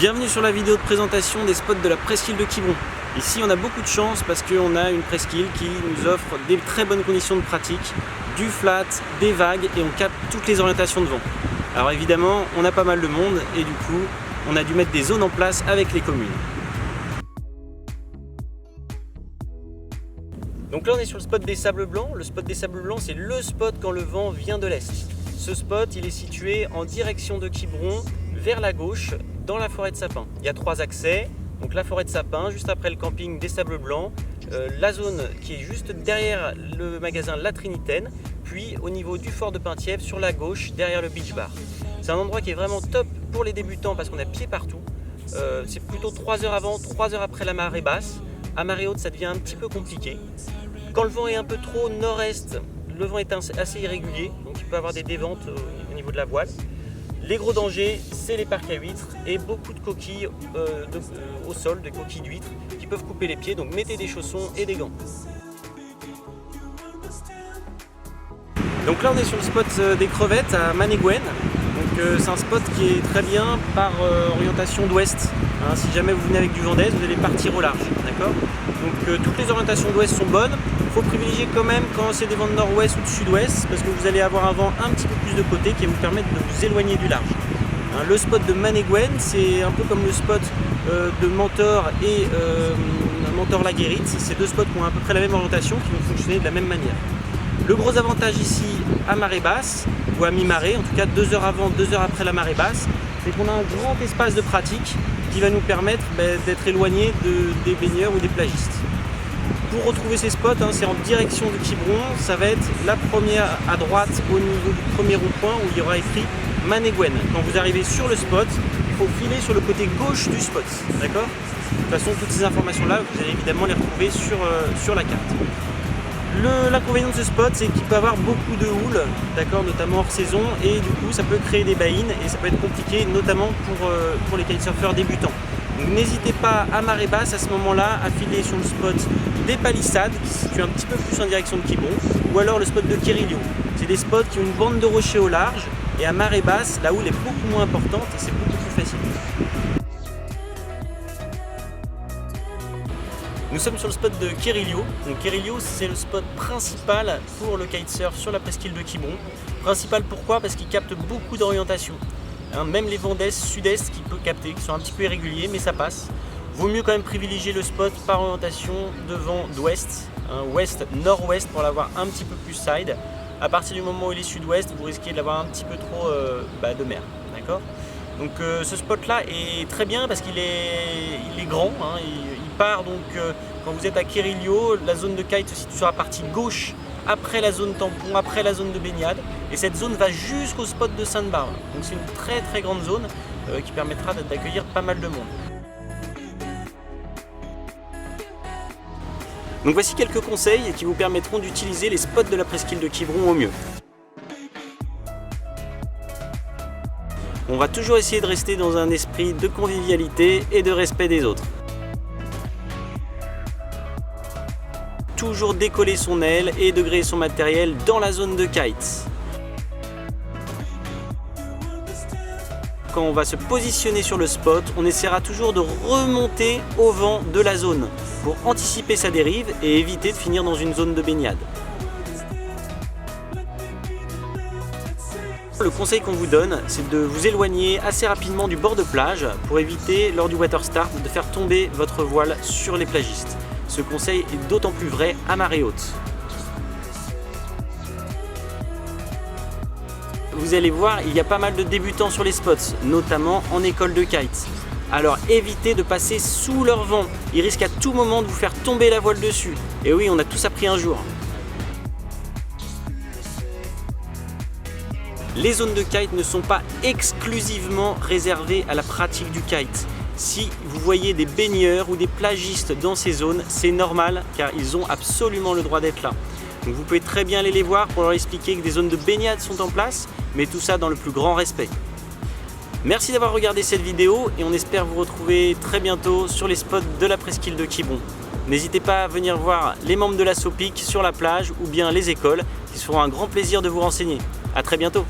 Bienvenue sur la vidéo de présentation des spots de la presqu'île de Quiberon. Ici on a beaucoup de chance parce qu'on a une presqu'île qui nous offre des très bonnes conditions de pratique, du flat, des vagues et on capte toutes les orientations de vent. Alors évidemment on a pas mal de monde et du coup on a dû mettre des zones en place avec les communes. Donc là on est sur le spot des Sables Blancs. Le spot des Sables Blancs c'est le spot quand le vent vient de l'est. Ce spot il est situé en direction de Quiberon vers la gauche dans la forêt de sapins. Il y a 3 accès, donc la forêt de sapins, juste après le camping des Sables Blancs, la zone qui est juste derrière le magasin La Trinitaine, puis au niveau du fort de Penthièvre sur la gauche derrière le beach bar. C'est un endroit qui est vraiment top pour les débutants parce qu'on a pied partout. C'est plutôt 3 heures avant, 3 heures après la marée basse. À marée haute ça devient un petit peu compliqué. Quand le vent est un peu trop nord-est, le vent est assez irrégulier, donc il peut y avoir des déventes au niveau de la voile. Les gros dangers, c'est les parcs à huîtres et beaucoup de coquilles au sol, des coquilles d'huîtres qui peuvent couper les pieds, donc mettez des chaussons et des gants. Donc là on est sur le spot des crevettes à Manégouen. C'est un spot qui est très bien par orientation d'ouest. Si jamais vous venez avec du vent d'est, vous allez partir au large. Donc toutes les orientations d'ouest sont bonnes. Il faut privilégier quand même quand c'est des vents de nord-ouest ou de sud-ouest parce que vous allez avoir un vent un petit peu plus de côté qui va vous permettre de vous éloigner du large. Le spot de Manégouen, c'est un peu comme le spot de Mentor et Mentor-la-Guérite. C'est 2 spots qui ont à peu près la même orientation, qui vont fonctionner de la même manière. Le gros avantage ici à marée basse, ou à mi-marée, en tout cas 2 heures avant, 2 heures après la marée basse, c'est qu'on a un grand espace de pratique qui va nous permettre d'être éloigné des baigneurs ou des plagistes. Pour retrouver ces spots, c'est en direction de Quiberon, ça va être la première à droite au niveau du premier rond-point où il y aura écrit Manégouen. Quand vous arrivez sur le spot, il faut filer sur le côté gauche du spot, d'accord ? De toute façon, toutes ces informations-là, vous allez évidemment les retrouver sur la carte. L'inconvénient de ce spot, c'est qu'il peut avoir beaucoup de houle, d'accord, notamment hors saison, et du coup, ça peut créer des baïnes et ça peut être compliqué, notamment pour les kitesurfers débutants. Donc n'hésitez pas à marée basse à ce moment-là à filer sur le spot des Palissades qui se situe un petit peu plus en direction de Quiberon, ou alors le spot de Kérilio. C'est des spots qui ont une bande de rochers au large et à marée basse, la houle est beaucoup moins importante et c'est beaucoup plus facile. Nous sommes sur le spot de Kérilio. Donc Kérilio, c'est le spot principal pour le kitesurf sur la presqu'île de Quiberon. Principal pourquoi? Parce qu'il capte beaucoup d'orientations. Même les vents d'est, sud-est qui peut capter, qui sont un petit peu irréguliers, mais ça passe. Vaut mieux quand même privilégier le spot par orientation de vent d'ouest, ouest-nord-ouest pour l'avoir un petit peu plus side. À partir du moment où il est sud-ouest, vous risquez de l'avoir un petit peu trop de mer. D'accord ? Donc ce spot-là est très bien parce qu'il est grand. Il part donc quand vous êtes à Kérilio, la zone de kite se situe sur la partie gauche, après la zone tampon, après la zone de baignade, et cette zone va jusqu'au spot de Sainte-Barbe. Donc c'est une très très grande zone qui permettra d'accueillir pas mal de monde. Donc voici quelques conseils qui vous permettront d'utiliser les spots de la presqu'île de Quiberon au mieux. On va toujours essayer de rester dans un esprit de convivialité et de respect des autres. Toujours décoller son aile et de gréer son matériel dans la zone de kite. Quand on va se positionner sur le spot, on essaiera toujours de remonter au vent de la zone pour anticiper sa dérive et éviter de finir dans une zone de baignade. Le conseil qu'on vous donne, c'est de vous éloigner assez rapidement du bord de plage pour éviter, lors du water start, de faire tomber votre voile sur les plagistes. Ce conseil est d'autant plus vrai à marée haute. Vous allez voir, il y a pas mal de débutants sur les spots, notamment en école de kite. Alors évitez de passer sous leur vent, ils risquent à tout moment de vous faire tomber la voile dessus. Et oui, on a tous appris un jour. Les zones de kite ne sont pas exclusivement réservées à la pratique du kite. Si vous voyez des baigneurs ou des plagistes dans ces zones, c'est normal car ils ont absolument le droit d'être là. Donc vous pouvez très bien aller les voir pour leur expliquer que des zones de baignade sont en place, mais tout ça dans le plus grand respect. Merci d'avoir regardé cette vidéo et on espère vous retrouver très bientôt sur les spots de la presqu'île de Quiberon. N'hésitez pas à venir voir les membres de la SOPIC sur la plage ou bien les écoles qui se feront un grand plaisir de vous renseigner. A très bientôt.